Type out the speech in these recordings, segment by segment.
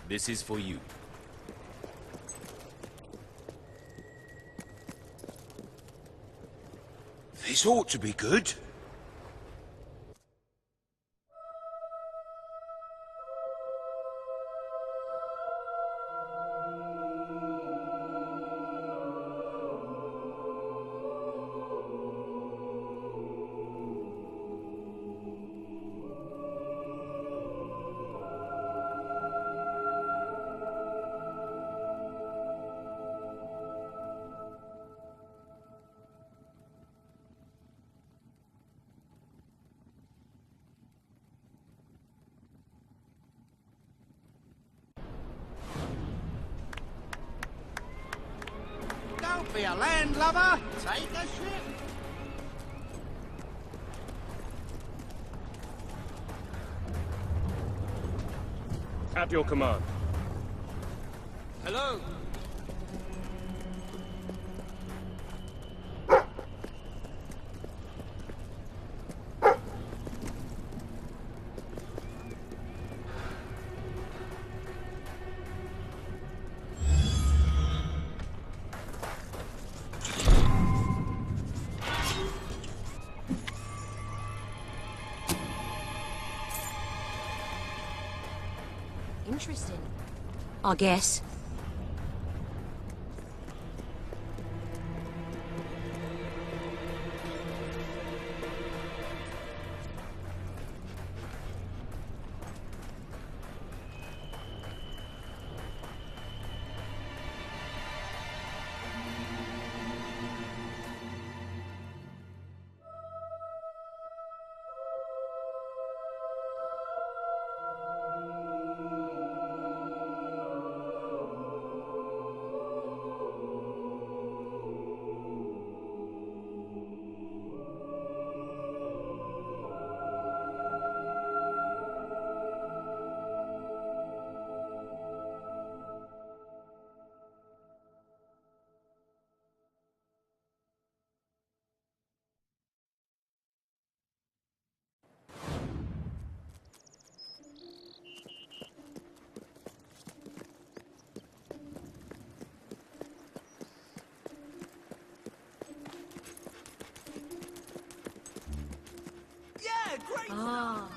This is for you. This ought to be good. Don't be a landlubber. Take a ship. At your command. Hello. Interesting, I guess. Yeah, great. Ah.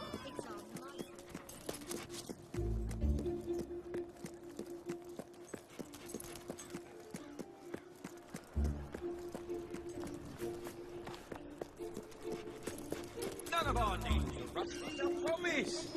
None of our needs will rush us, I promise.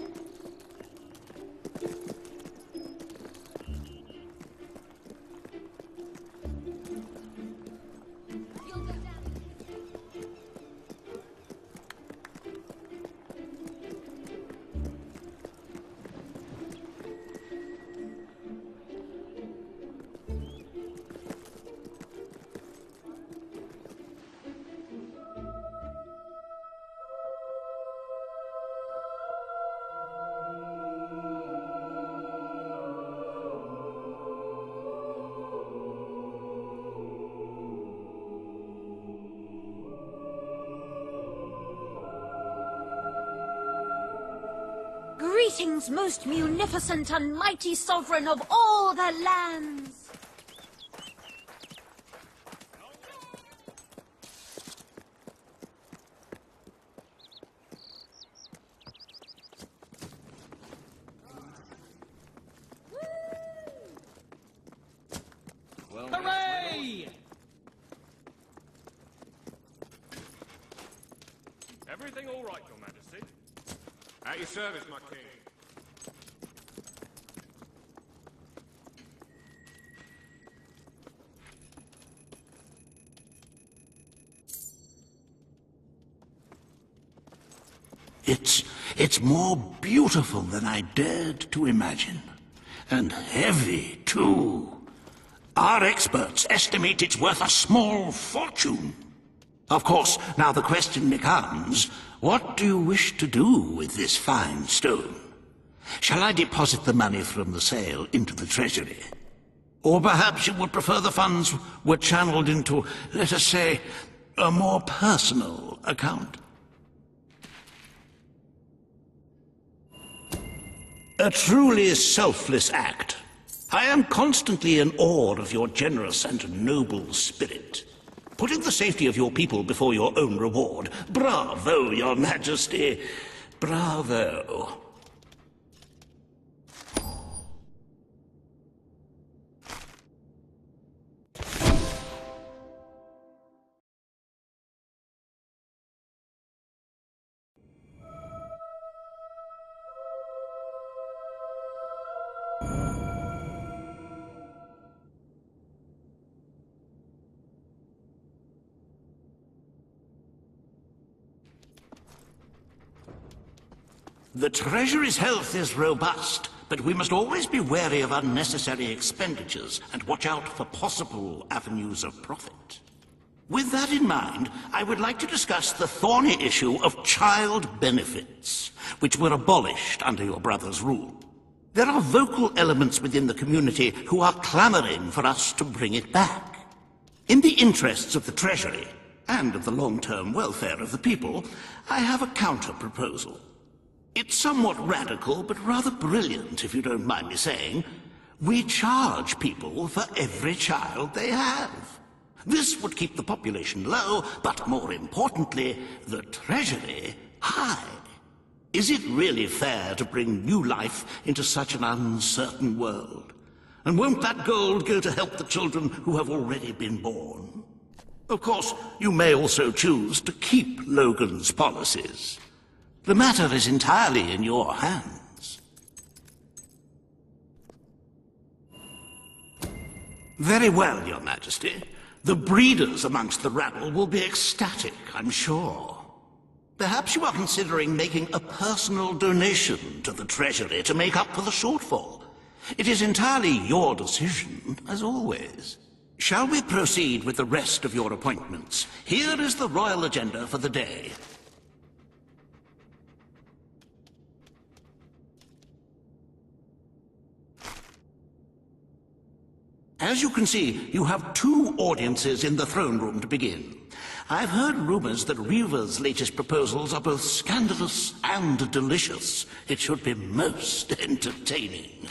Greetings, most munificent and mighty sovereign of all the lands! Hooray! Everything all right, Your Majesty? At your service, my king. It's more beautiful than I dared to imagine. And heavy, too. Our experts estimate it's worth a small fortune. Of course, now the question becomes, what do you wish to do with this fine stone? Shall I deposit the money from the sale into the treasury? Or perhaps you would prefer the funds were channeled into, let us say, a more personal account? A truly selfless act. I am constantly in awe of your generous and noble spirit. Putting the safety of your people before your own reward. Bravo, Your Majesty. Bravo. The Treasury's health is robust, but we must always be wary of unnecessary expenditures and watch out for possible avenues of profit. With that in mind, I would like to discuss the thorny issue of child benefits, which were abolished under your brother's rule. There are vocal elements within the community who are clamoring for us to bring it back. In the interests of the Treasury, and of the long-term welfare of the people, I have a counter-proposal. It's somewhat radical, but rather brilliant, if you don't mind me saying. We charge people for every child they have. This would keep the population low, but more importantly, the Treasury high. Is it really fair to bring new life into such an uncertain world? And won't that gold go to help the children who have already been born? Of course, you may also choose to keep Logan's policies. The matter is entirely in your hands. Very well, Your Majesty. The breeders amongst the rabble will be ecstatic, I'm sure. Perhaps you are considering making a personal donation to the Treasury to make up for the shortfall. It is entirely your decision, as always. Shall we proceed with the rest of your appointments? Here is the royal agenda for the day. As you can see, you have 2 audiences in the throne room to begin. I've heard rumors that Reaver's latest proposals are both scandalous and delicious. It should be most entertaining.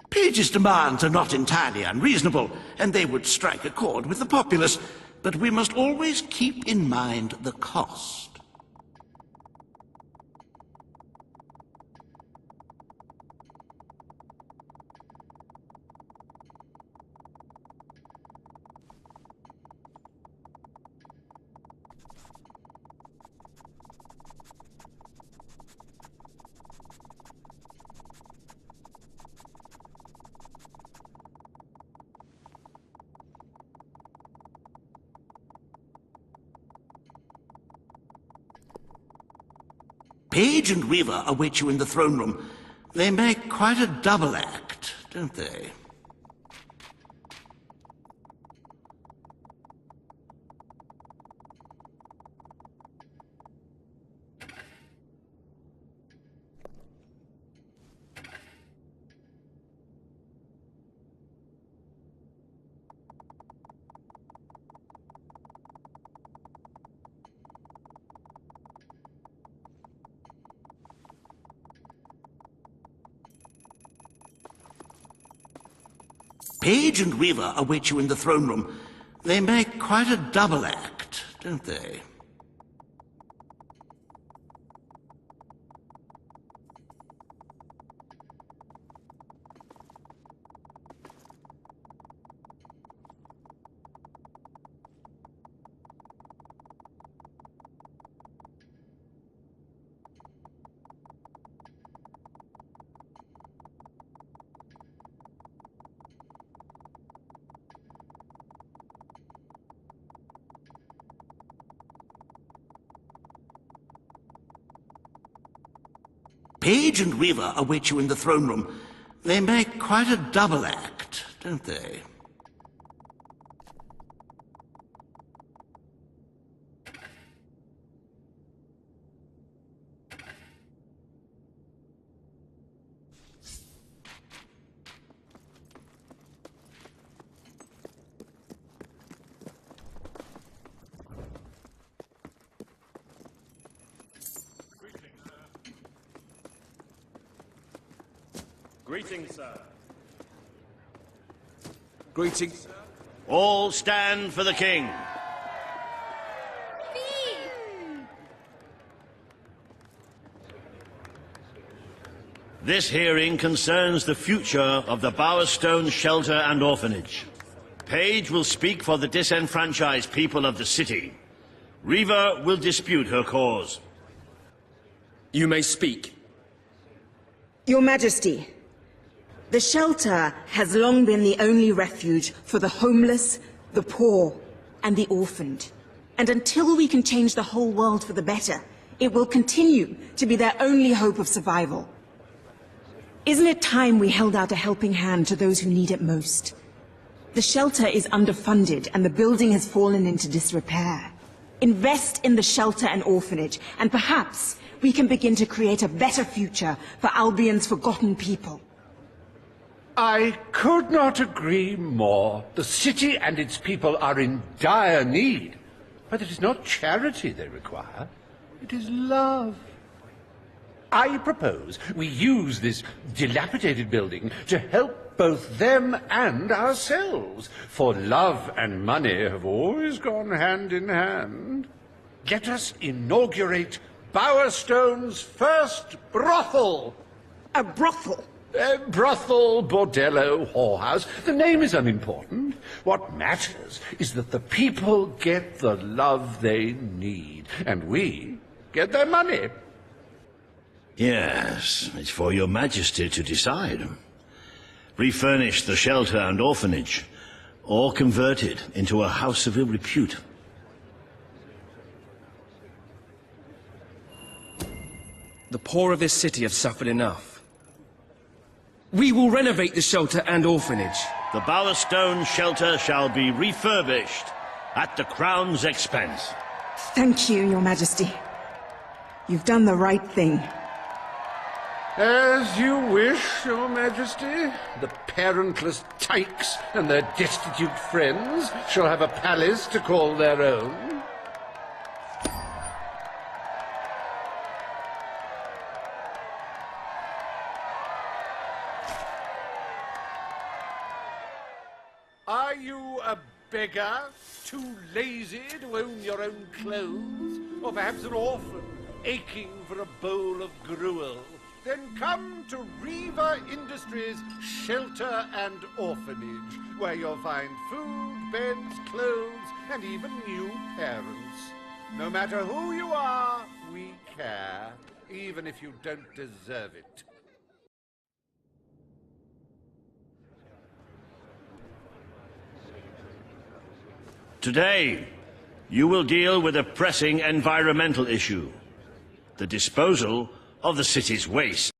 Page's demands are not entirely unreasonable, and they would strike a chord with the populace, but we must always keep in mind the cost. Page and Weaver await you in the throne room. They make quite a double act, don't they? Page and Weaver await you in the throne room. They make quite a double act, don't they? Agent Weaver awaits you in the throne room. They make quite a double act, don't they? Greetings, sir. Greetings. All stand for the king. This hearing concerns the future of the Bowerstone Shelter and Orphanage. Paige will speak for the disenfranchised people of the city. Reva will dispute her cause. You may speak. Your Majesty, the shelter has long been the only refuge for the homeless, the poor, and the orphaned. And until we can change the whole world for the better, it will continue to be their only hope of survival. Isn't it time we held out a helping hand to those who need it most? The shelter is underfunded and the building has fallen into disrepair. Invest in the shelter and orphanage, and perhaps we can begin to create a better future for Albion's forgotten people. I could not agree more. The city and its people are in dire need. But it is not charity they require. It is love. I propose we use this dilapidated building to help both them and ourselves. For love and money have always gone hand in hand. Let us inaugurate Bowerstone's first brothel. A brothel? Brothel, bordello, whorehouse. The name is unimportant. What matters is that the people get the love they need, and we get their money. Yes, it's for your majesty to decide. Refurnish the shelter and orphanage, or convert it into a house of ill repute. The poor of this city have suffered enough. We will renovate the shelter and orphanage. The Bowerstone shelter shall be refurbished at the Crown's expense. Thank you, Your Majesty. You've done the right thing. As you wish, Your Majesty. The parentless tykes and their destitute friends shall have a palace to call their own. Are you a beggar, too lazy to own your own clothes? Or perhaps an orphan, aching for a bowl of gruel? Then come to Reva Industries Shelter and Orphanage, where you'll find food, beds, clothes, and even new parents. No matter who you are, we care, even if you don't deserve it. Today, you will deal with a pressing environmental issue: the disposal of the city's waste.